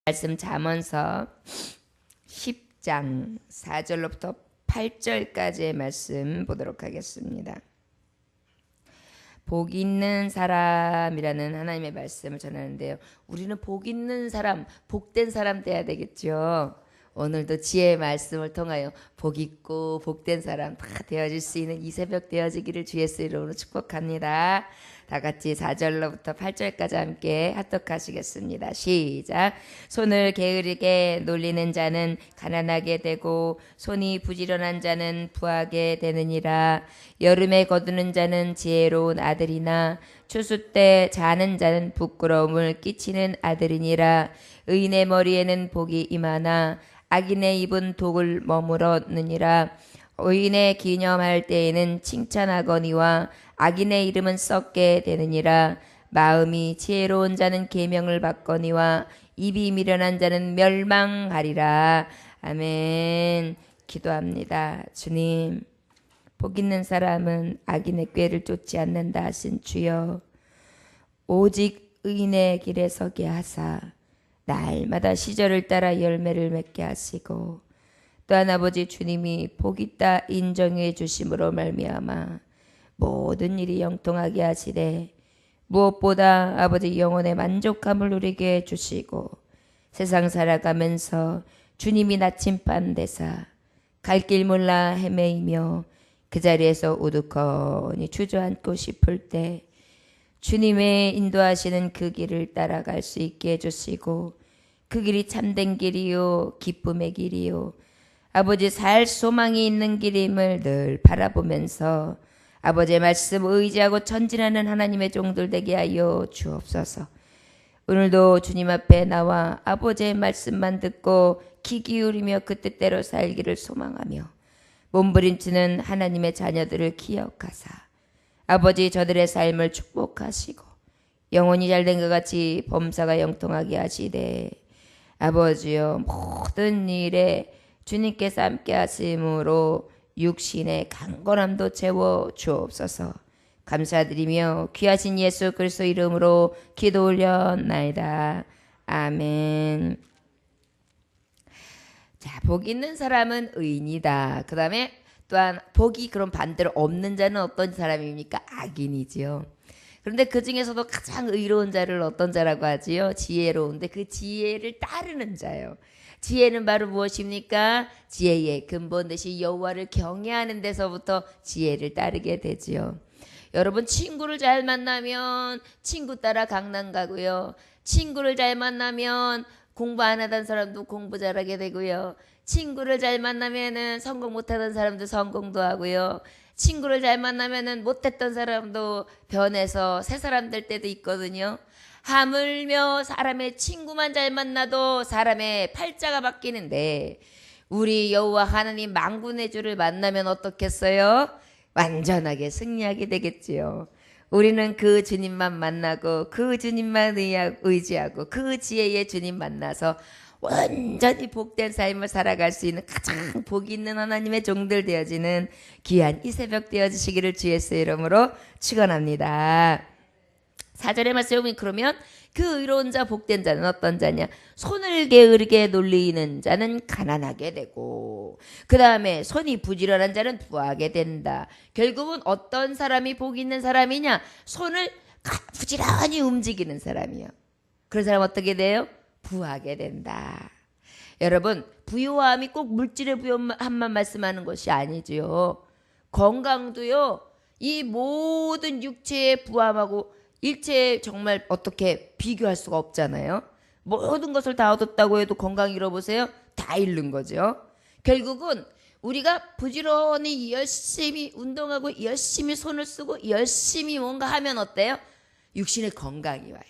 말씀 잠언서 10장 4절로부터 8절까지의 말씀 보도록 하겠습니다. 복 있는 사람이라는 하나님의 말씀을 전하는데요. 우리는 복 있는 사람, 복된 사람 돼야 되겠죠. 오늘도 지혜의 말씀을 통하여 복 있고 복된 사람 다 되어질 수 있는 이 새벽 되어지기를 주 예수 이름으로 축복합니다. 다 같이 4절로부터 8절까지 함께 합독하시겠습니다. 시작. 손을 게으르게 놀리는 자는 가난하게 되고 손이 부지런한 자는 부하게 되느니라. 여름에 거두는 자는 지혜로운 아들이나 추수 때 자는 자는 부끄러움을 끼치는 아들이니라. 의인의 머리에는 복이 임하나 악인의 입은 독을 머물었느니라. 의인의 기념할 때에는 칭찬하거니와 악인의 이름은 썩게 되느니라. 마음이 지혜로운 자는 계명을 받거니와 입이 미련한 자는 멸망하리라. 아멘. 기도합니다. 주님, 복 있는 사람은 악인의 꾀를 쫓지 않는다 하신 주여, 오직 의인의 길에 서게 하사 날마다 시절을 따라 열매를 맺게 하시고, 또한 아버지 주님이 복 있다 인정해 주심으로 말미암아 모든 일이 영통하게 하시되, 무엇보다 아버지 영혼의 만족함을 누리게 해주시고, 세상 살아가면서 주님이 나침반 되사 갈 길 몰라 헤매이며 그 자리에서 우두커니 주저앉고 싶을 때 주님의 인도하시는 그 길을 따라갈 수 있게 해주시고, 그 길이 참된 길이요 기쁨의 길이요 아버지 살 소망이 있는 길임을 늘 바라보면서 아버지의 말씀 의지하고 전진하는 하나님의 종들 되게 하여 주옵소서. 오늘도 주님 앞에 나와 아버지의 말씀만 듣고 귀 기울이며 그 뜻대로 살기를 소망하며 몸부림치는 하나님의 자녀들을 기억하사 아버지 저들의 삶을 축복하시고 영혼이 잘된 것 같이 범사가 영통하게 하시되, 아버지여 모든 일에 주님께서 함께 하심으로 육신의 강건함도 채워 주옵소서. 감사드리며 귀하신 예수 그리스도 이름으로 기도 올려나이다. 아멘. 자, 복 있는 사람은 의인이다. 그 다음에 또한 복이 그런 반대로 없는 자는 어떤 사람입니까? 악인이지요. 그런데 그 중에서도 가장 의로운 자를 어떤 자라고 하지요? 지혜로운데 그 지혜를 따르는 자예요. 지혜는 바로 무엇입니까? 지혜의 근본 되신 여호와를 경외하는 데서부터 지혜를 따르게 되지요. 여러분, 친구를 잘 만나면 친구 따라 강남 가고요. 친구를 잘 만나면 공부 안 하던 사람도 공부 잘하게 되고요. 친구를 잘 만나면은 성공 못하던 사람도 성공도 하고요. 친구를 잘 만나면은 못했던 사람도 변해서 새 사람 될 때도 있거든요. 하물며 사람의 친구만 잘 만나도 사람의 팔자가 바뀌는데, 우리 여호와 하나님 만군의 주를 만나면 어떻겠어요? 완전하게 승리하게 되겠지요. 우리는 그 주님만 만나고 그 주님만 의지하고 그 지혜의 주님 만나서 완전히 복된 삶을 살아갈 수 있는 가장 복 있는 하나님의 종들 되어지는 귀한 이 새벽 되어지시기를 주 예수의 이름으로 축원합니다. 4절의 말씀에 보면, 그러면 그 의로운 자 복된 자는 어떤 자냐? 손을 게으르게 놀리는 자는 가난하게 되고, 그 다음에 손이 부지런한 자는 부하게 된다. 결국은 어떤 사람이 복 있는 사람이냐? 손을 부지런히 움직이는 사람이요. 그런 사람 어떻게 돼요? 부하게 된다. 여러분, 부유함이 꼭 물질의 부유함만 말씀하는 것이 아니지요. 건강도요, 이 모든 육체의 부함하고 일체에 정말 어떻게 비교할 수가 없잖아요. 모든 것을 다 얻었다고 해도 건강 잃어보세요. 다 잃는 거죠. 결국은 우리가 부지런히 열심히 운동하고 열심히 손을 쓰고 열심히 뭔가 하면 어때요? 육신의 건강이 와요.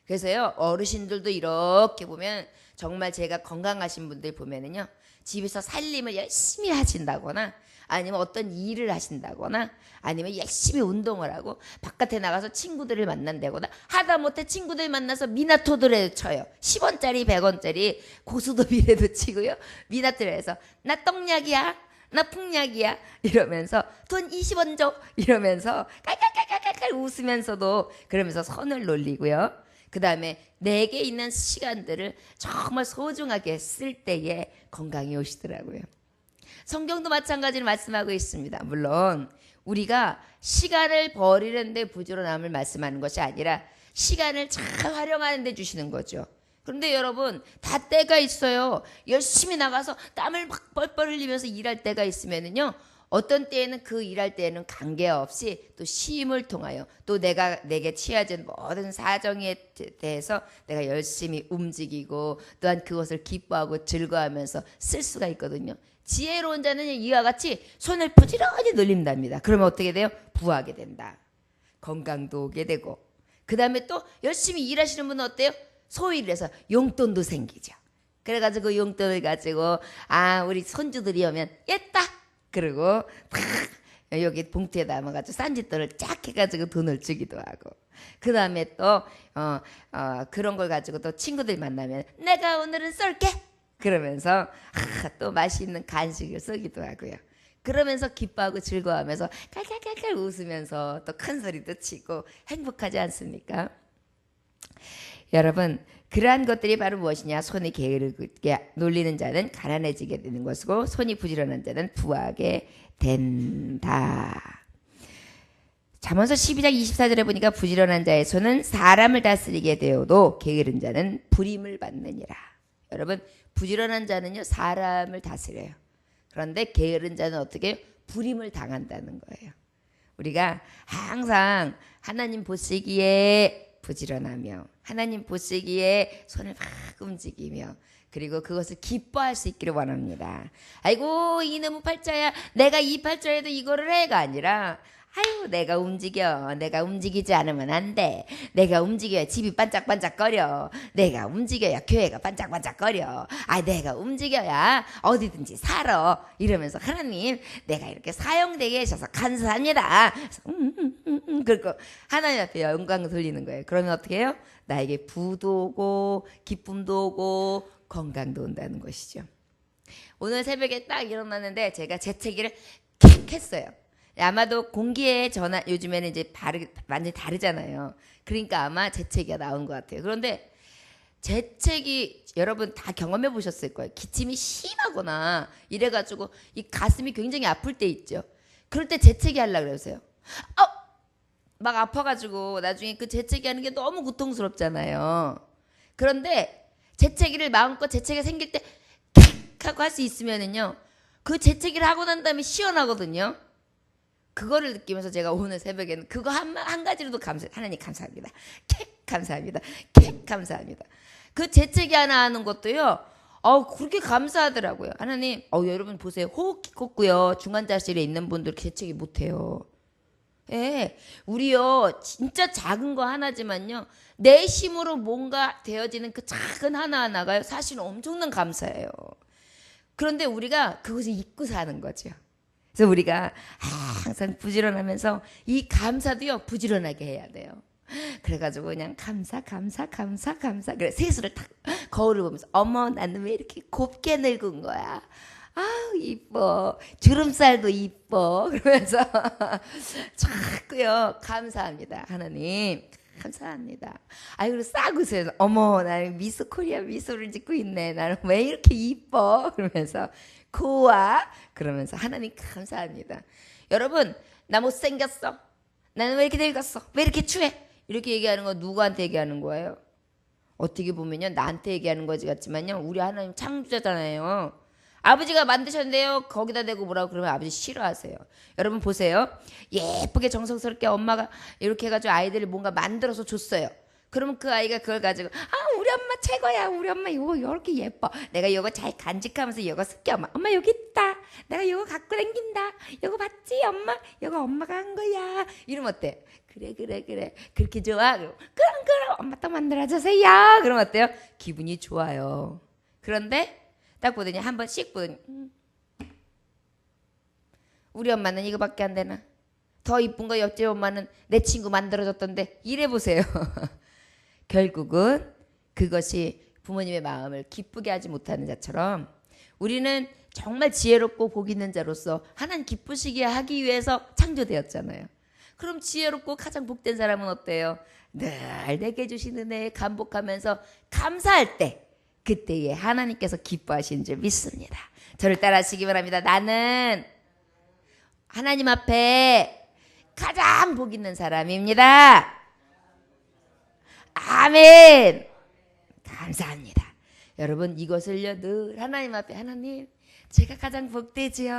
그래서요, 어르신들도 이렇게 보면 정말 제가 건강하신 분들 보면은요, 집에서 살림을 열심히 하신다거나 아니면 어떤 일을 하신다거나 아니면 열심히 운동을 하고 바깥에 나가서 친구들을 만난다거나 하다못해 친구들 만나서 미나토들에 쳐요. 10원짜리 100원짜리 고수도비라도 치고요. 미나토에서 나 떡약이야, 나 풍약이야 이러면서 돈 20원 줘 이러면서 깔깔깔깔깔 웃으면서도 그러면서 선을 놀리고요. 그 다음에 내게 있는 시간들을 정말 소중하게 쓸 때에 건강이 오시더라고요. 성경도 마찬가지로 말씀하고 있습니다. 물론 우리가 시간을 버리는데 부지런함을 말씀하는 것이 아니라 시간을 잘 활용하는 데 주시는 거죠. 그런데 여러분, 다 때가 있어요. 열심히 나가서 땀을 막 뻘뻘 흘리면서 일할 때가 있으면은요, 어떤 때에는 그 일할 때에는 관계없이 또 쉼을 통하여 또 내게 취해진 모든 사정에 대해서 내가 열심히 움직이고 또한 그것을 기뻐하고 즐거워하면서 쓸 수가 있거든요. 지혜로운 자는 이와 같이 손을 부지런히 놀린답니다. 그러면 어떻게 돼요? 부하게 된다. 건강도 오게 되고, 그 다음에 또 열심히 일하시는 분은 어때요? 소위 이래서 용돈도 생기죠. 그래가지고 그 용돈을 가지고 우리 손주들이 오면 옛다 그리고 여기 봉투에 담아가지고 싼짓돈을 쫙 해가지고 돈을 주기도 하고, 그 다음에 또 그런 걸 가지고 또 친구들 만나면 내가 오늘은 쏠게 그러면서 또 맛있는 간식을 쏘기도 하고요. 그러면서 기뻐하고 즐거워하면서 깔깔깔깔 웃으면서 또 큰 소리도 치고 행복하지 않습니까? 여러분, 그러한 것들이 바로 무엇이냐? 손이 게으르게 놀리는 자는 가난해지게 되는 것이고 손이 부지런한 자는 부하게 된다. 잠언서 12장 24절에 보니까 부지런한 자의 손은 사람을 다스리게 되어도 게으른 자는 불임을 받느니라. 여러분, 부지런한 자는요 사람을 다스려요. 그런데 게으른 자는 어떻게 해요? 불임을 당한다는 거예요. 우리가 항상 하나님 보시기에 부지런하며 하나님 보시기에 손을 막 움직이며 그리고 그것을 기뻐할 수 있기를 원합니다. 아이고 이놈의 팔자야, 내가 이 팔자에도 이거를 해가 아니라 아유 내가 움직여, 내가 움직이지 않으면 안 돼, 내가 움직여야 집이 반짝반짝거려, 내가 움직여야 교회가 반짝반짝거려, 내가 움직여야 어디든지 살아, 이러면서 하나님 내가 이렇게 사용되게 해주셔서 감사합니다. 그리고 하나님 앞에 영광을 돌리는 거예요. 그러면 어떻게 해요? 나에게 부도 오고 기쁨도 오고 건강도 온다는 것이죠. 오늘 새벽에 딱 일어났는데 제가 재채기를 캬 했어요. 아마도 공기의 전환, 요즘에는 이제 완전히 다르잖아요. 그러니까 아마 재채기가 나온 것 같아요. 그런데 재채기 여러분 다 경험해 보셨을 거예요. 기침이 심하거나 이래가지고 이 가슴이 굉장히 아플 때 있죠. 그럴 때 재채기 하려고 그러세요. 막 아파가지고 나중에 그 재채기 하는 게 너무 고통스럽잖아요. 그런데 재채기를 마음껏 재채기가 생길 때 캬 하고 할 수 있으면은요, 그 재채기를 하고 난 다음에 시원하거든요. 그거를 느끼면서 제가 오늘 새벽에는 그거 한 가지로도 하나님 감사합니다. 캬 감사합니다. 캬 감사합니다. 그 재채기 하나 하는 것도요, 그렇게 감사하더라고요. 하나님, 여러분 보세요. 호흡기 꽂고요. 중환자실에 있는 분들 재채기 못해요. 예, 우리요 진짜 작은 거 하나지만요 내 힘으로 뭔가 되어지는 그 작은 하나하나가요 사실은 엄청난 감사예요. 그런데 우리가 그것을 잊고 사는 거죠. 그래서 우리가 항상 부지런하면서 이 감사도요 부지런하게 해야 돼요. 그래가지고 그냥 감사 그래 세수를 탁 거울을 보면서 어머 나는 왜 이렇게 곱게 늙은 거야, 아우 이뻐, 주름살도 이뻐, 그러면서 자꾸요 감사합니다. 하나님 감사합니다. 그리고 싹 웃어요. 어머 나는 미스 코리아 미소를 짓고 있네, 나는 왜 이렇게 이뻐, 그러면서 고와 그러면서 하나님 감사합니다. 여러분 나 못생겼어, 나는 왜 이렇게 늙었어, 왜 이렇게 추해, 이렇게 얘기하는 거 누구한테 얘기하는 거예요? 어떻게 보면요 나한테 얘기하는 거지 같지만요 우리 하나님 창조자잖아요. 아버지가 만드셨는데요 거기다 대고 뭐라고 그러면 아버지 싫어하세요. 여러분 보세요. 예쁘게 정성스럽게 엄마가 이렇게 해가지고 아이들이 뭔가 만들어서 줬어요. 그러면 그 아이가 그걸 가지고 우리 엄마 최고야, 우리 엄마 이거 이렇게 예뻐, 내가 이거 잘 간직하면서 이거 쓸게, 엄마 여기 있다, 내가 이거 갖고 다닌다, 이거 봤지 엄마, 이거 엄마가 한 거야, 이러면 어때? 그래 그렇게 좋아? 그럼 엄마 또 만들어주세요. 그럼 어때요? 기분이 좋아요. 그런데 딱 보더니 한 번 씩 보더니 우리 엄마는 이거밖에 안 되나? 더 이쁜 거 옆집 엄마는 내 친구 만들어줬던데, 이래 보세요. 결국은 그것이 부모님의 마음을 기쁘게 하지 못하는 자처럼 우리는 정말 지혜롭고 복 있는 자로서 하나님 기쁘시게 하기 위해서 창조되었잖아요. 그럼 지혜롭고 가장 복된 사람은 어때요? 늘 내게 주신 은혜에 감복하면서 감사할 때 그때에 하나님께서 기뻐하시는 줄 믿습니다. 저를 따라하시기 바랍니다. 나는 하나님 앞에 가장 복 있는 사람입니다. 아멘. 감사합니다. 여러분 이것을요 늘 하나님 앞에 하나님 제가 가장 복되지요.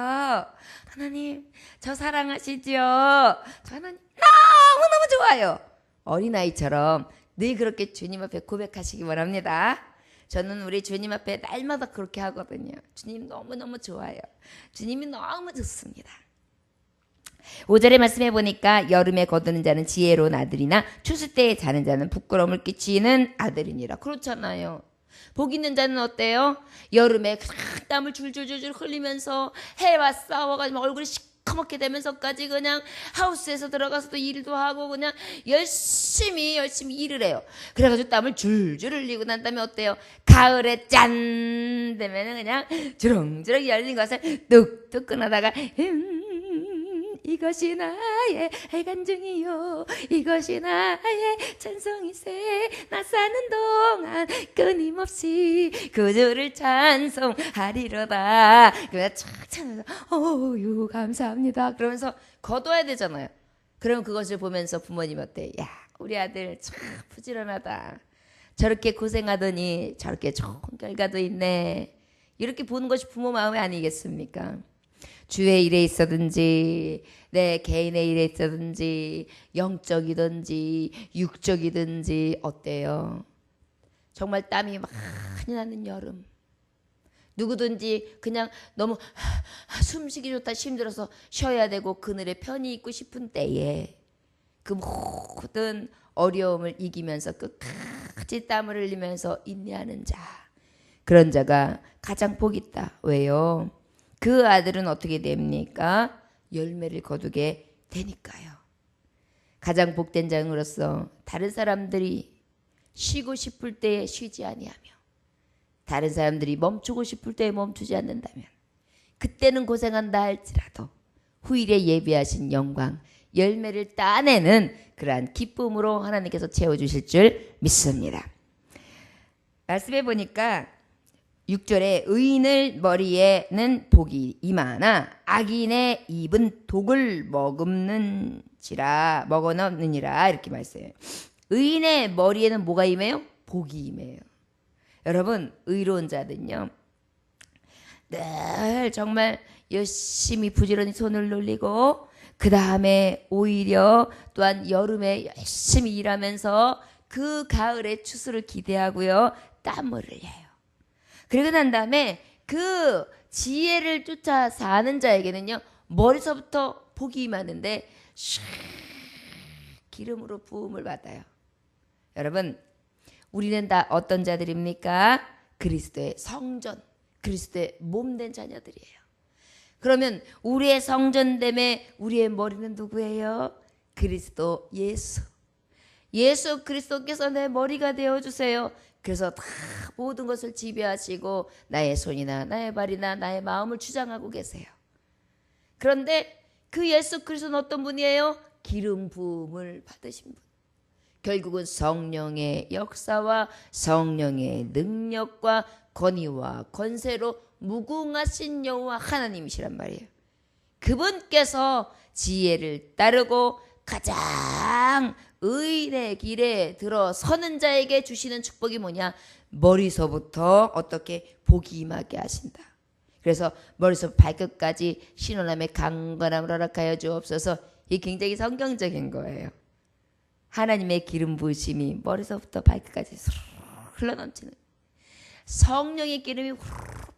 하나님 저 사랑하시죠. 저 하나님 너무너무 좋아요. 어린아이처럼 늘 그렇게 주님 앞에 고백하시기 바랍니다. 저는 우리 주님 앞에 날마다 그렇게 하거든요. 주님 너무너무 좋아요. 주님이 너무 좋습니다. 5절의 말씀해 보니까 여름에 거두는 자는 지혜로운 아들이나 추수 때에 자는 자는 부끄러움을 끼치는 아들이니라. 그렇잖아요. 복 있는 자는 어때요? 여름에 땀을 줄줄줄줄 흘리면서 해와 싸워가지고 얼굴이 시커멓게 되면서까지 그냥 하우스에서 들어가서도 일도 하고 그냥 열심히 일을 해요. 그래가지고 땀을 줄줄 흘리고 난 다음에 어때요? 가을에 짠 되면은 그냥 주렁주렁 열린 것을 뚝뚝 끊어다가 이것이 나의 해간증이요 이것이 나의 찬송이세 나 사는 동안 끊임없이 그 주를 찬송하리로다. 그냥 착 찬송해서 어유 감사합니다 그러면서 거둬야 되잖아요. 그럼 그것을 보면서 부모님 어때? 야 우리 아들 참 부지런하다. 저렇게 고생하더니 저렇게 좋은 결과도 있네. 이렇게 보는 것이 부모 마음이 아니겠습니까? 주의 일에 있어든지 내 개인의 일에 있어든지 영적이든지 육적이든지 어때요? 정말 땀이 많이 나는 여름 누구든지 그냥 너무 숨쉬기 좋다 힘들어서 쉬어야 되고 그늘에 편히 있고 싶은 때에 그 모든 어려움을 이기면서 끝까지 땀을 흘리면서 인내하는 자 그런 자가 가장 복 있다. 왜요? 그 아들은 어떻게 됩니까? 열매를 거두게 되니까요. 가장 복된 자로서 다른 사람들이 쉬고 싶을 때에 쉬지 아니하며 다른 사람들이 멈추고 싶을 때에 멈추지 않는다면 그때는 고생한다 할지라도 후일에 예비하신 영광 열매를 따내는 그러한 기쁨으로 하나님께서 채워주실 줄 믿습니다. 말씀해 보니까 6절에 의인의 머리에는 복이 임하나 악인의 입은 독을 먹어넣느니라 이렇게 말씀해요. 의인의 머리에는 뭐가 임해요? 복이 임해요. 여러분 의로운 자들은요 늘 정말 열심히 부지런히 손을 놀리고 그 다음에 오히려 또한 여름에 열심히 일하면서 그 가을의 추수를 기대하고요 땀을 흘려요. 그리고 난 다음에 그 지혜를 쫓아 사는 자에게는요 머리서부터 복이 임하는데 기름으로 부음을 받아요. 여러분 우리는 다 어떤 자들입니까? 그리스도의 성전 그리스도의 몸된 자녀들이에요. 그러면 우리의 성전됨에 우리의 머리는 누구예요? 그리스도 예수 그리스도께서 내 머리가 되어주세요. 그래서 다 모든 것을 지배하시고 나의 손이나 나의 발이나 나의 마음을 주장하고 계세요. 그런데 그 예수 그리스도는 어떤 분이에요? 기름 부음을 받으신 분. 결국은 성령의 역사와 성령의 능력과 권위와 권세로 무궁하신 여호와 하나님이시란 말이에요. 그분께서 지혜를 따르고 가장 의인의 길에 들어서는 자에게 주시는 축복이 뭐냐? 머리서부터 어떻게 복이 임하게 하신다. 그래서 머리서부터 발끝까지 신원함의 강건함을 허락하여 주옵소서. 이게 굉장히 성경적인 거예요. 하나님의 기름 부으심이 머리서부터 발끝까지 흘러넘치는 성령의 기름이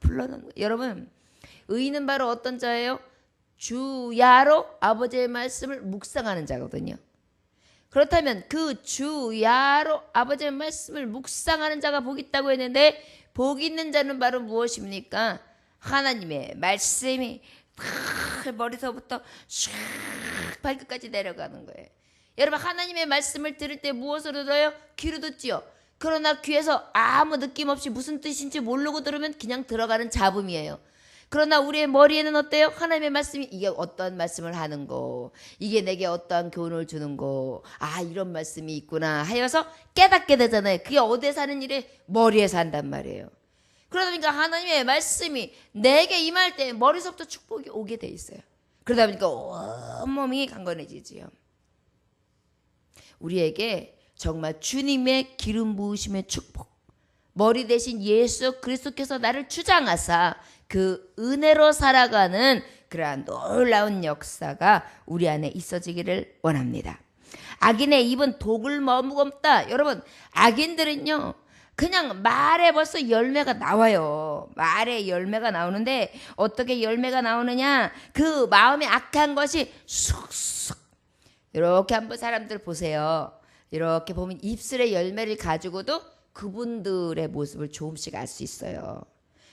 흘러넘는 거예요. 여러분 의인은 바로 어떤 자예요? 주야로 아버지의 말씀을 묵상하는 자거든요. 그렇다면 그 주야로 아버지의 말씀을 묵상하는 자가 복 있다고 했는데 복 있는 자는 바로 무엇입니까? 하나님의 말씀이 머리서부터 슉 발끝까지 내려가는 거예요. 여러분 하나님의 말씀을 들을 때 무엇으로 들어요? 귀로 듣지요. 그러나 귀에서 아무 느낌 없이 무슨 뜻인지 모르고 들으면 그냥 들어가는 잡음이에요. 그러나 우리의 머리에는 어때요? 하나님의 말씀이 이게 어떠한 말씀을 하는 거, 이게 내게 어떠한 교훈을 주는 거, 아 이런 말씀이 있구나 하여서 깨닫게 되잖아요. 그게 어디에 사는 일에 머리에 산단 말이에요. 그러다 보니까 하나님의 말씀이 내게 임할 때 머리서부터 축복이 오게 돼 있어요. 그러다 보니까 온몸이 강건해지지요. 우리에게 정말 주님의 기름 부으심의 축복, 머리 대신 예수 그리스도께서 나를 주장하사 그 은혜로 살아가는 그러한 놀라운 역사가 우리 안에 있어지기를 원합니다. 악인의 입은 독을 머금다. 여러분, 악인들은요 그냥 말에 벌써 열매가 나와요. 말에 열매가 나오는데 어떻게 열매가 나오느냐, 그 마음에 악한 것이 쑥쑥, 이렇게 한번 사람들 보세요. 이렇게 보면 입술의 열매를 가지고도 그분들의 모습을 조금씩 알 수 있어요.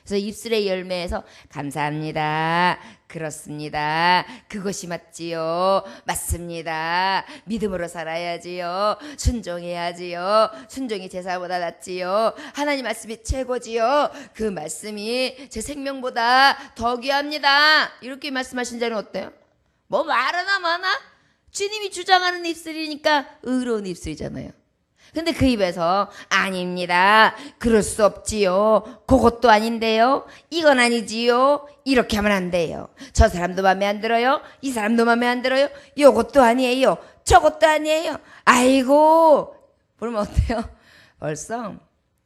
그래서 입술의 열매에서 감사합니다, 그렇습니다, 그것이 맞지요, 맞습니다, 믿음으로 살아야지요, 순종해야지요, 순종이 제사보다 낫지요, 하나님 말씀이 최고지요, 그 말씀이 제 생명보다 더 귀합니다, 이렇게 말씀하신 자는 어때요? 뭐 말하나 마나 주님이 주장하는 입술이니까 의로운 입술이잖아요. 근데 그 입에서 아닙니다, 그럴 수 없지요, 그것도 아닌데요, 이건 아니지요, 이렇게 하면 안 돼요, 저 사람도 마음에 안 들어요, 이 사람도 마음에 안 들어요, 요것도 아니에요, 저것도 아니에요, 아이고, 그러면 어때요? 벌써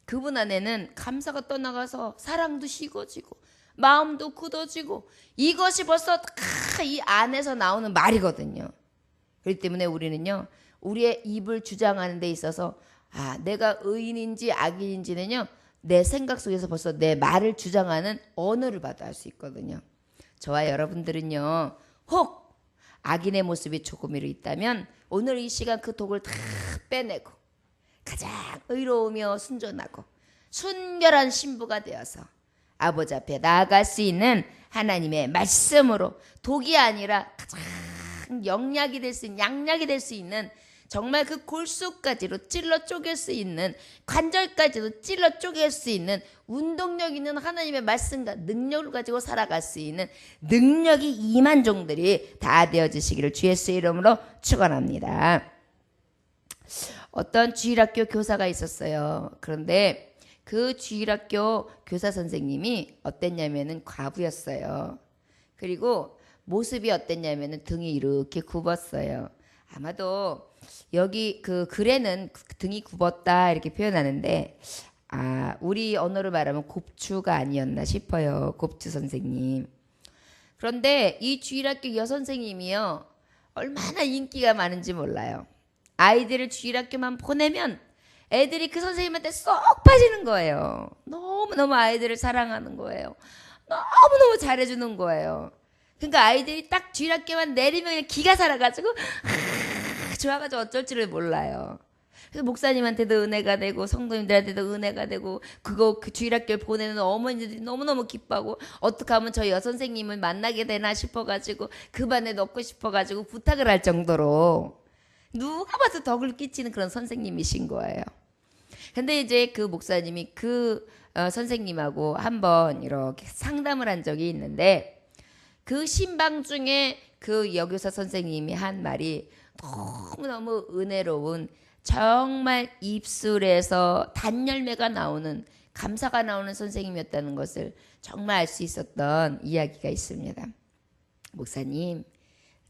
그분 안에는 감사가 떠나가서 사랑도 식어지고 마음도 굳어지고, 이것이 벌써 이 안에서 나오는 말이거든요. 그렇기 때문에 우리는요, 우리의 입을 주장하는 데 있어서 내가 의인인지 악인인지는요 내 생각 속에서 벌써 내 말을 주장하는 언어를 봐도 알 수 있거든요. 저와 여러분들은요, 혹 악인의 모습이 조금이라도 있다면 오늘 이 시간 그 독을 다 빼내고 가장 의로우며 순전하고 순결한 신부가 되어서 아버지 앞에 나아갈 수 있는 하나님의 말씀으로, 독이 아니라 가장 영약이 될 수 있는, 양약이 될 수 있는, 정말 그 골수까지로 찔러 쪼갤 수 있는, 관절까지도 찔러 쪼갤 수 있는 운동력 있는 하나님의 말씀과 능력을 가지고 살아갈 수 있는 능력이 임한 종들이 다 되어지시기를 주 예수의 이름으로 축원합니다. 어떤 주일학교 교사가 있었어요. 그런데 그 주일학교 교사 선생님이 어땠냐면은 과부였어요. 그리고 모습이 어땠냐면은 등이 이렇게 굽었어요. 아마도 여기 그 글에는 등이 굽었다 이렇게 표현하는데 우리 언어로 말하면 곱추가 아니었나 싶어요. 곱추 선생님. 그런데 이 주일학교 여선생님이요, 얼마나 인기가 많은지 몰라요. 아이들을 주일학교만 보내면 애들이 그 선생님한테 쏙 빠지는 거예요. 너무너무 아이들을 사랑하는 거예요. 너무너무 잘해주는 거예요. 그러니까 아이들이 딱 주일학교만 내리면 그냥 기가 살아가지고 좋아가지고 어쩔 줄을 몰라요. 그래서 목사님한테도 은혜가 되고 성도님들한테도 은혜가 되고, 그 주일학교를 보내는 어머니들이 너무너무 기뻐하고, 어떻게 하면 저 여선생님을 만나게 되나 싶어가지고 그 반에 넣고 싶어가지고 부탁을 할 정도로 누가 봐도 덕을 끼치는 그런 선생님이신 거예요. 근데 이제 그 목사님이 그 선생님하고 한번 이렇게 상담을 한 적이 있는데, 그 신방 중에 그 여교사 선생님이 한 말이 너무너무 은혜로운, 정말 입술에서 단열매가 나오는, 감사가 나오는 선생님이었다는 것을 정말 알 수 있었던 이야기가 있습니다. 목사님,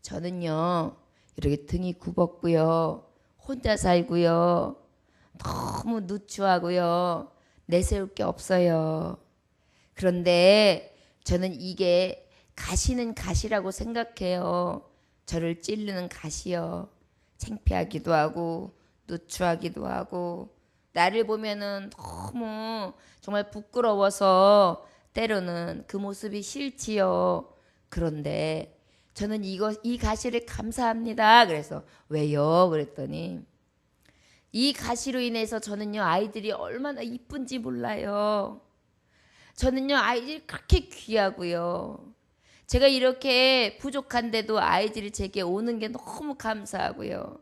저는요 이렇게 등이 굽었고요, 혼자 살고요, 너무 누추하고요, 내세울 게 없어요. 그런데 저는 이게 가시는 가시라고 생각해요. 저를 찌르는 가시요. 창피하기도 하고 누추하기도 하고, 나를 보면은 너무 정말 부끄러워서 때로는 그 모습이 싫지요. 그런데 저는 이 가시를 감사합니다. 그래서 왜요? 그랬더니 이 가시로 인해서 저는요 아이들이 얼마나 이쁜지 몰라요. 저는요 아이들이 그렇게 귀하고요, 제가 이렇게 부족한데도 아이들이 제게 오는 게 너무 감사하고요,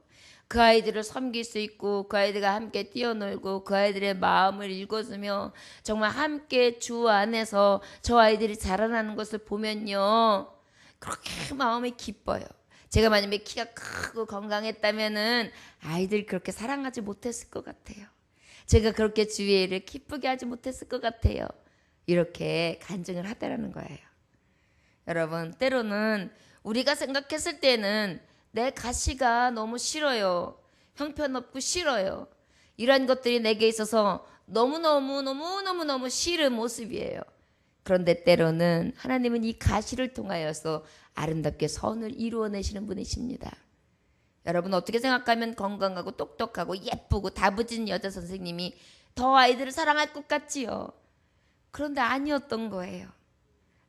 그 아이들을 섬길 수 있고 그 아이들과 함께 뛰어놀고 그 아이들의 마음을 읽어주며 정말 함께 주 안에서 저 아이들이 자라나는 것을 보면요, 그렇게 마음이 기뻐요. 제가 만약에 키가 크고 건강했다면은 아이들 그렇게 사랑하지 못했을 것 같아요. 제가 그렇게 주위를 기쁘게 하지 못했을 것 같아요. 이렇게 간증을 하더라는 거예요. 여러분, 때로는 우리가 생각했을 때는 내 가시가 너무 싫어요. 형편없고 싫어요. 이런 것들이 내게 있어서 너무너무 싫은 모습이에요. 그런데 때로는 하나님은 이 가시를 통하여서 아름답게 선을 이루어내시는 분이십니다. 여러분, 어떻게 생각하면 건강하고 똑똑하고 예쁘고 다부진 여자 선생님이 더 아이들을 사랑할 것 같지요? 그런데 아니었던 거예요.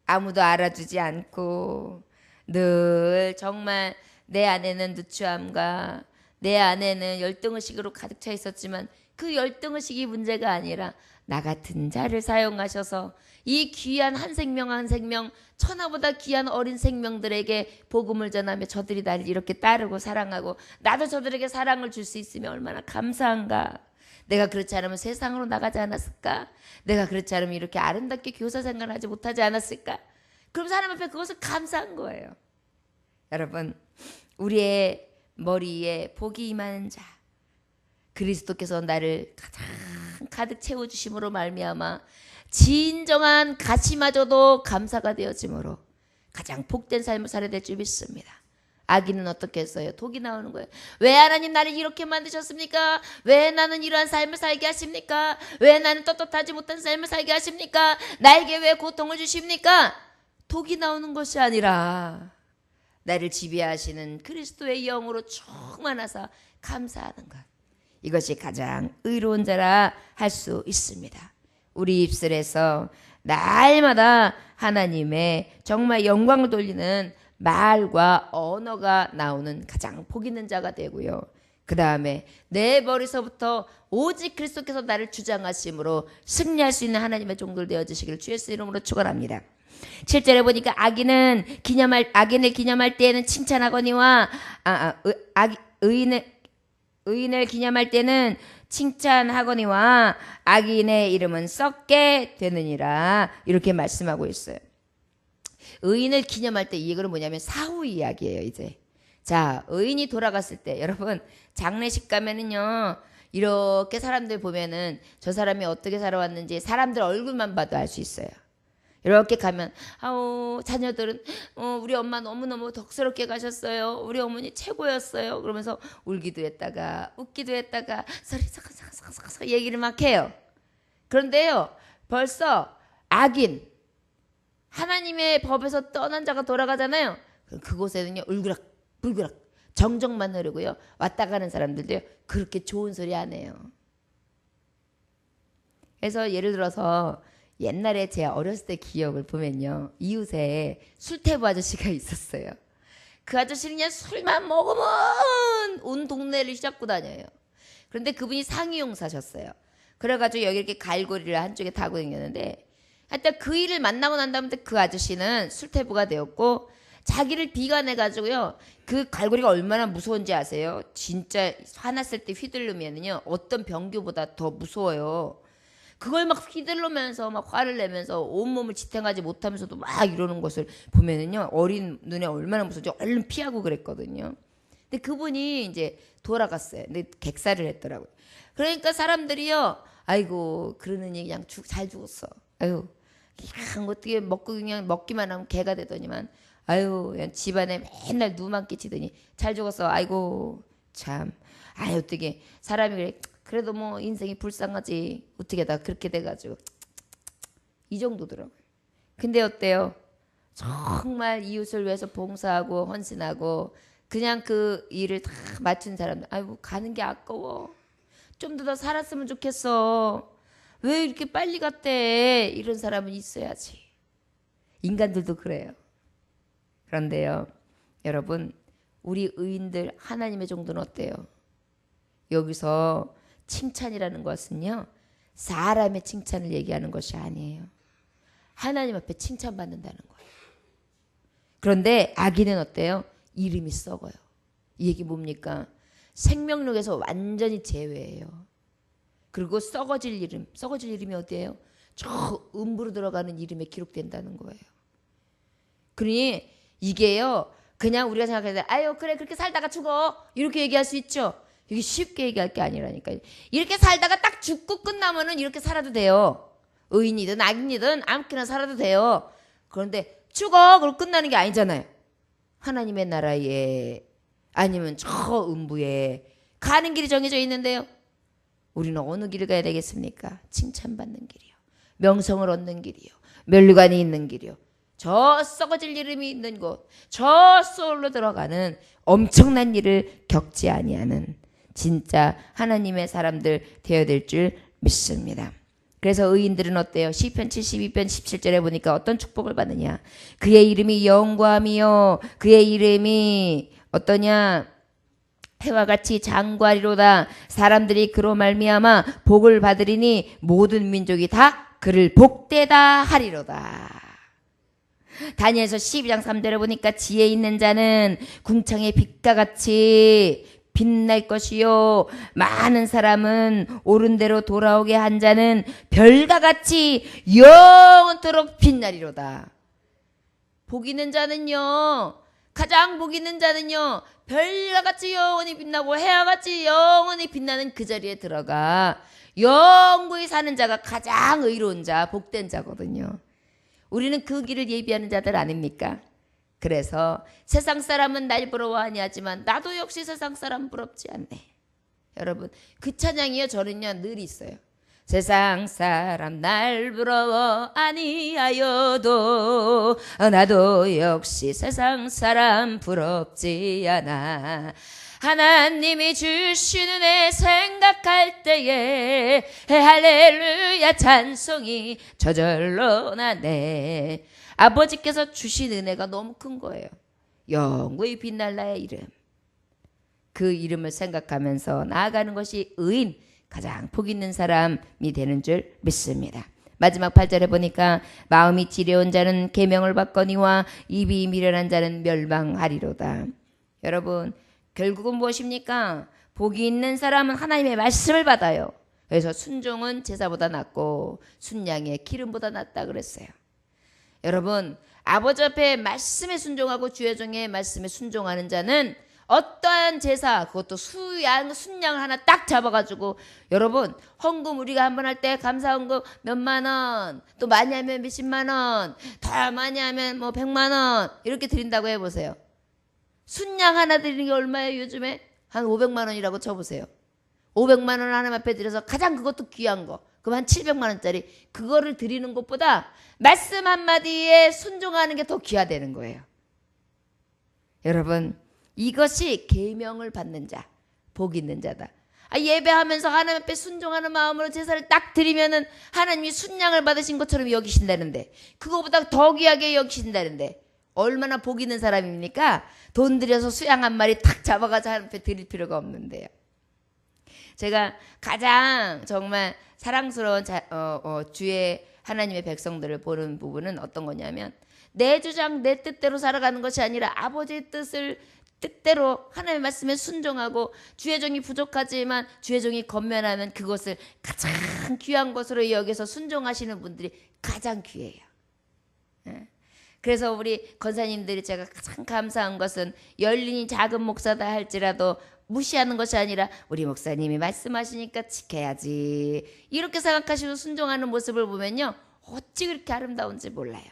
아무도 알아주지 않고 늘 정말 내 안에는 누추함과 내 안에는 열등의식으로 가득 차 있었지만 그 열등의식이 문제가 아니라 나 같은 자를 사용하셔서 이 귀한 한 생명 한 생명, 천하보다 귀한 어린 생명들에게 복음을 전하며 저들이 나를 이렇게 따르고 사랑하고 나도 저들에게 사랑을 줄 수 있으면 얼마나 감사한가. 내가 그렇지 않으면 세상으로 나가지 않았을까? 내가 그렇지 않으면 이렇게 아름답게 교사 생활을 하지 못하지 않았을까? 그럼 사람 앞에 그것을 감사한 거예요. 여러분, 우리의 머리에 복이 임하는 자, 그리스도께서 나를 가장 가득 채워주심으로 말미암아 진정한 가시마저도 감사가 되어짐으로 가장 복된 삶을 살아야 될 줄 믿습니다. 아기는 어떻게 했어요? 독이 나오는 거예요. 왜 하나님 나를 이렇게 만드셨습니까? 왜 나는 이러한 삶을 살게 하십니까? 왜 나는 떳떳하지 못한 삶을 살게 하십니까? 나에게 왜 고통을 주십니까? 독이 나오는 것이 아니라 나를 지배하시는 그리스도의 영으로 충만하사 감사하는 것. 이것이 가장 의로운 자라 할 수 있습니다. 우리 입술에서 날마다 하나님의 정말 영광을 돌리는 말과 언어가 나오는 가장 복 있는 자가 되고요. 그 다음에 내 머리서부터 오직 그리스도께서 나를 주장하심으로 승리할 수 있는 하나님의 종들 되어주시기를 주의 이름으로 축원합니다. 7절에 보니까 악인을 기념할 때에는 칭찬하거니와 의인을 기념할 때는 칭찬하거니와 악인의 이름은 썩게 되느니라, 이렇게 말씀하고 있어요. 의인을 기념할 때 이 얘기는 뭐냐면 사후 이야기예요. 이제 자, 의인이 돌아갔을 때 여러분 장례식 가면은요, 이렇게 사람들 보면은 저 사람이 어떻게 살아왔는지 사람들 얼굴만 봐도 알 수 있어요. 이렇게 가면 아우 자녀들은 우리 엄마 너무너무 덕스럽게 가셨어요. 우리 어머니 최고였어요. 그러면서 울기도 했다가 웃기도 했다가 소리 삭삭삭삭 얘기를 막 해요. 그런데요, 벌써 악인 하나님의 법에서 떠난 자가 돌아가잖아요. 그곳에는요 울그락불그락 정적만 흐르고요, 왔다 가는 사람들도요 그렇게 좋은 소리 안 해요. 그래서 예를 들어서 옛날에 제 어렸을 때 기억을 보면요, 이웃에 술태부 아저씨가 있었어요. 그 아저씨는 그냥 술만 먹으면 온 동네를 휘잡고 다녀요. 그런데 그분이 상이용사셨어요. 그래가지고 여기 이렇게 갈고리를 한쪽에 타고 다녔는데, 하여튼 그 일을 만나고 난 다음에 그 아저씨는 술태부가 되었고 자기를 비관해가지고요, 그 갈고리가 얼마나 무서운지 아세요? 진짜 화났을 때 휘두르면요 어떤 병규보다 더 무서워요. 그걸 막 휘둘르면서 막 화를 내면서 온몸을 지탱하지 못하면서도 막 이러는 것을 보면은요, 어린 눈에 얼마나 무서운지 얼른 피하고 그랬거든요. 근데 그분이 이제 돌아갔어요. 근데 객사를 했더라고요. 그러니까 사람들이요, 아이고 그러느니 그냥 잘 죽었어. 아유 그냥 어떻게 먹고 그냥 먹기만 하면 개가 되더니만 아유 그냥 집안에 맨날 누만 끼치더니 잘 죽었어. 아이고 참, 아유 어떻게 사람이 그래. 그래도 뭐 인생이 불쌍하지 어떻게 다 그렇게 돼가지고 이 정도더라고요. 근데 어때요? 정말 이웃을 위해서 봉사하고 헌신하고 그냥 그 일을 다 맞춘 사람들, 아이고 가는 게 아까워. 좀 더 살았으면 좋겠어. 왜 이렇게 빨리 갔대? 이런 사람은 있어야지. 인간들도 그래요. 그런데요, 여러분, 우리 의인들 하나님의 정도는 어때요? 여기서 칭찬이라는 것은요, 사람의 칭찬을 얘기하는 것이 아니에요. 하나님 앞에 칭찬받는다는 거예요. 그런데 악인은 어때요? 이름이 썩어요. 이 얘기 뭡니까? 생명력에서 완전히 제외예요. 그리고 썩어질 이름이 어디예요? 저 음부로 들어가는 이름에 기록된다는 거예요. 그러니 이게요, 그냥 우리가 생각할 때 아유 그래 그렇게 살다가 죽어 이렇게 얘기할 수 있죠. 이게 쉽게 얘기할 게 아니라니까요. 이렇게 살다가 딱 죽고 끝나면은 이렇게 살아도 돼요. 의인이든 악인이든 아무렇게나 살아도 돼요. 그런데 죽어 그러고 끝나는 게 아니잖아요. 하나님의 나라에 아니면 저 음부에 가는 길이 정해져 있는데요. 우리는 어느 길을 가야 되겠습니까? 칭찬받는 길이요, 명성을 얻는 길이요, 면류관이 있는 길이요, 저 썩어질 이름이 있는 곳, 저 소울로 들어가는 엄청난 일을 겪지 아니하는 진짜 하나님의 사람들 되어야 될 줄 믿습니다. 그래서 의인들은 어때요? 시편 72편 17절에 보니까 어떤 축복을 받느냐? 그의 이름이 영광이요 그의 이름이 어떠냐? 해와 같이 장구하리로다. 사람들이 그로 말미암아 복을 받으리니 모든 민족이 다 그를 복되다 하리로다. 다니엘서 12장 3절에 보니까 지혜 있는 자는 궁창의 빛과 같이 빛날 것이요 많은 사람은 옳은 대로 돌아오게 한 자는 별과 같이 영원토록 빛나리로다. 복 있는 자는요, 가장 복 있는 자는요 별과 같이 영원히 빛나고 해와 같이 영원히 빛나는 그 자리에 들어가 영구히 사는 자가 가장 의로운 자, 복된 자거든요. 우리는 그 길을 예비하는 자들 아닙니까? 그래서 세상 사람은 날 부러워하니 하지만 나도 역시 세상 사람 부럽지 않네. 여러분 그 찬양이요 저는요 늘 있어요. 세상 사람 날 부러워 아니하여도 나도 역시 세상 사람 부럽지 않아. 하나님이 주신 은혜 생각할 때에 할렐루야 찬송이 저절로 나네. 아버지께서 주신 은혜가 너무 큰 거예요. 영구히 빛날 나의 이름, 그 이름을 생각하면서 나아가는 것이 의인, 가장 복 있는 사람이 되는 줄 믿습니다. 마지막 8절에 보니까 마음이 지려운 자는 계명을 받거니와 입이 미련한 자는 멸망하리로다. 여러분 결국은 무엇입니까? 복이 있는 사람은 하나님의 말씀을 받아요. 그래서 순종은 제사보다 낫고 순양의 기름보다 낫다 그랬어요. 여러분 아버지 앞에 말씀에 순종하고 주의 종의 말씀에 순종하는 자는 어떠한 제사, 그것도 순양을 하나 딱 잡아가지고, 여러분 헌금 우리가 한번 할 때 감사헌금 몇만 원, 또 많이 하면 몇십만 원, 더 많이 하면 뭐 100만 원 이렇게 드린다고 해보세요. 순양 하나 드리는 게 얼마예요? 요즘에 한 500만 원이라고 쳐보세요. 500만 원 하나님 앞에 드려서 가장 그것도 귀한 거, 그럼 한 700만 원짜리 그거를 드리는 것보다 말씀 한마디에 순종하는 게 더 귀하다는 거예요. 여러분 이것이 계명을 받는 자, 복 있는 자다. 예배하면서 하나님 앞에 순종하는 마음으로 제사를 딱 드리면은 하나님이 순양을 받으신 것처럼 여기신다는데, 그거보다 더 귀하게 여기신다는데 얼마나 복 있는 사람입니까? 돈 들여서 수양 한 마리 탁 잡아가지고 하나님 앞에 드릴 필요가 없는데요. 제가 가장 정말 사랑스러운 주의 하나님의 백성들을 보는 부분은 어떤 거냐면, 내 주장 내 뜻대로 살아가는 것이 아니라 아버지의 뜻대로 하나님의 말씀에 순종하고, 주의 종이 부족하지만 주의 종이 권면하면 그것을 가장 귀한 것으로 여기서 순종하시는 분들이 가장 귀해요. 그래서 우리 권사님들이 제가 가장 감사한 것은, 열린이 작은 목사다 할지라도 무시하는 것이 아니라 우리 목사님이 말씀하시니까 지켜야지 이렇게 생각하시고 순종하는 모습을 보면요, 어찌 그렇게 아름다운지 몰라요.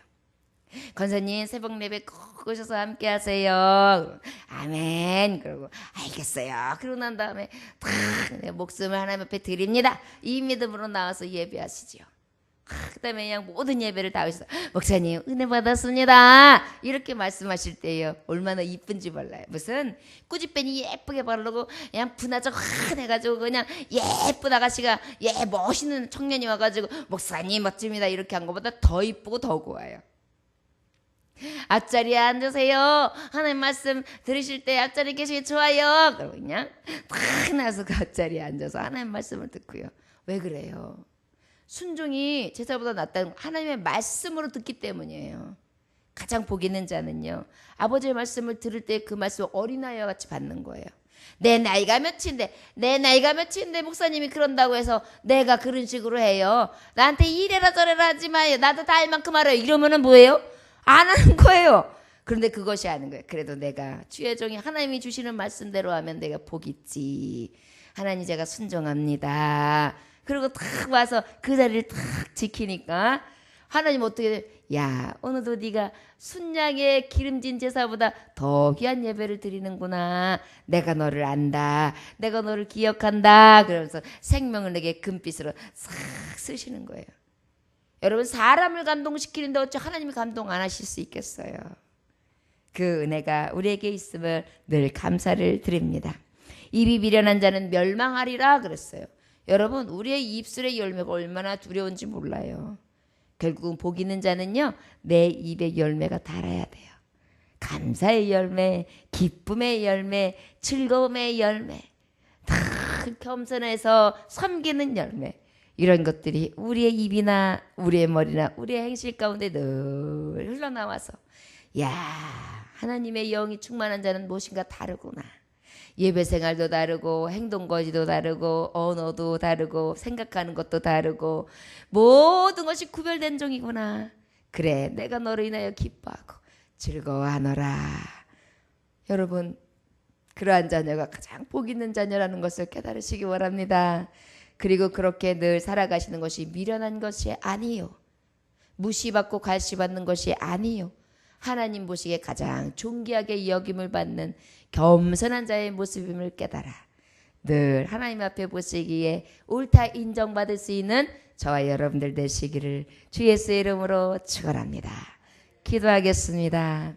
권사님 새벽 예배 꼭 오셔서 함께 하세요. 아멘. 그러고 알겠어요. 그러고 난 다음에 탁 내 목숨을 하나님 앞에 드립니다, 이 믿음으로 나와서 예배하시죠. 그 다음에 그냥 모든 예배를 다 오셔서 목사님 은혜 받았습니다 이렇게 말씀하실 때요, 얼마나 이쁜지 몰라요. 무슨 꾸짖배니 예쁘게 바르고 그냥 분화적 확 해가지고 그냥 예쁜 아가씨가 멋있는 청년이 와가지고 목사님 멋집니다 이렇게 한 것보다 더 이쁘고 더 고와요. 앞자리에 앉으세요. 하나님 말씀 들으실 때 앞자리에 계시기 좋아요. 그러고 그냥 탁 나서 그 앞자리에 앉아서 하나님 말씀을 듣고요. 왜 그래요? 순종이 제사보다 낫다는 하나님의 말씀으로 듣기 때문이에요. 가장 복 있는 자는요, 아버지의 말씀을 들을 때 그 말씀을 어린아이와 같이 받는 거예요. 내 나이가 몇인데 목사님이 그런다고 해서 내가 그런 식으로 해요. 나한테 이래라 저래라 하지 마요. 나도 다 알 만큼 알아요. 이러면은 뭐예요? 안 하는 거예요. 그런데 그것이 아닌 거예요. 그래도 내가 주의 종이 하나님이 주시는 말씀대로 하면 내가 복 있지. 하나님 제가 순종합니다. 그리고 탁 와서 그 자리를 탁 지키니까 하나님 어떻게 돼? 야, 오늘도 네가 순양의 기름진 제사보다 더 귀한 예배를 드리는구나. 내가 너를 안다. 내가 너를 기억한다. 그러면서 생명을 내게 금빛으로 싹 쓰시는 거예요. 여러분, 사람을 감동시키는데 어찌 하나님이 감동 안 하실 수 있겠어요? 그 은혜가 우리에게 있음을 늘 감사를 드립니다. 입이 미련한 자는 멸망하리라 그랬어요. 여러분, 우리의 입술의 열매가 얼마나 두려운지 몰라요. 결국은 복 있는 자는요, 내 입의 열매가 달아야 돼요. 감사의 열매, 기쁨의 열매, 즐거움의 열매, 다 겸손해서 섬기는 열매, 이런 것들이 우리의 입이나 우리의 머리나 우리의 행실 가운데 늘 흘러나와서 야, 하나님의 영이 충만한 자는 무엇인가 다르구나. 예배 생활도 다르고 행동거지도 다르고 언어도 다르고 생각하는 것도 다르고 모든 것이 구별된 종이구나. 그래, 내가 너로 인하여 기뻐하고 즐거워하노라. 여러분, 그러한 자녀가 가장 복 있는 자녀라는 것을 깨달으시기 바랍니다. 그리고 그렇게 늘 살아가시는 것이 미련한 것이 아니요, 무시받고 갈시받는 것이 아니요, 하나님 보시기에 가장 존귀하게 여김을 받는 겸손한 자의 모습임을 깨달아 늘 하나님 앞에 보시기에 옳다 인정받을 수 있는 저와 여러분들 되시기를 주 예수의 이름으로 축원합니다. 기도하겠습니다.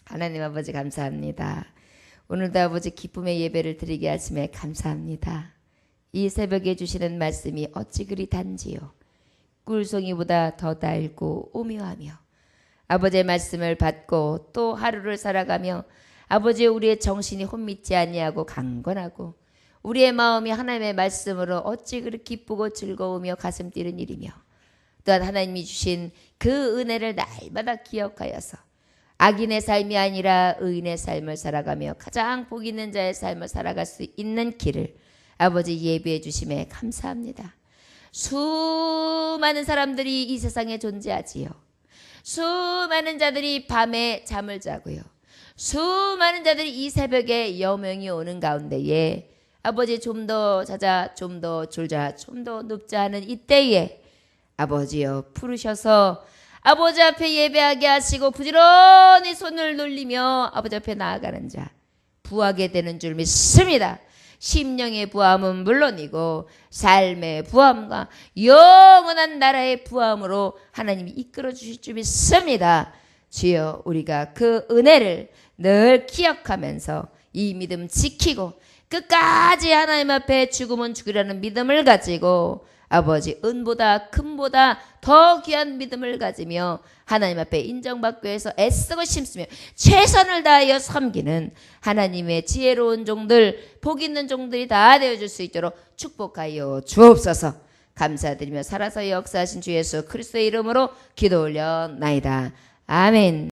하나님 아버지 감사합니다. 오늘도 아버지 기쁨의 예배를 드리게 하심에 감사합니다. 이 새벽에 주시는 말씀이 어찌 그리 단지요, 꿀송이보다 더 달고 오묘하며 아버지의 말씀을 받고 또 하루를 살아가며 아버지, 우리의 정신이 혼미치 아니하고 강건하고 우리의 마음이 하나님의 말씀으로 어찌 그리 기쁘고 즐거우며 가슴 뛰는 일이며 또한 하나님이 주신 그 은혜를 날마다 기억하여서 악인의 삶이 아니라 의인의 삶을 살아가며 가장 복 있는 자의 삶을 살아갈 수 있는 길을 아버지 예비해 주심에 감사합니다. 수많은 사람들이 이 세상에 존재하지요. 수많은 자들이 밤에 잠을 자고요. 수많은 자들이 이 새벽에 여명이 오는 가운데에 아버지 좀 더 자자, 좀 더 졸자, 좀 더 눕자 하는 이때에 아버지여 부르셔서 아버지 앞에 예배하게 하시고 부지런히 손을 놀리며 아버지 앞에 나아가는 자 부하게 되는 줄 믿습니다. 심령의 부함은 물론이고 삶의 부함과 영원한 나라의 부함으로 하나님이 이끌어 주실 줄 믿습니다. 주여, 우리가 그 은혜를 늘 기억하면서 이 믿음 지키고 끝까지 하나님 앞에 죽으면 죽으라는 믿음을 가지고 아버지 은보다 금보다 더 귀한 믿음을 가지며 하나님 앞에 인정받기 위해서 애쓰고 심쓰며 최선을 다하여 섬기는 하나님의 지혜로운 종들, 복 있는 종들이 다 되어줄 수 있도록 축복하여 주옵소서. 감사드리며 살아서 역사하신 주 예수 그리스도의 이름으로 기도 올려나이다. 아멘.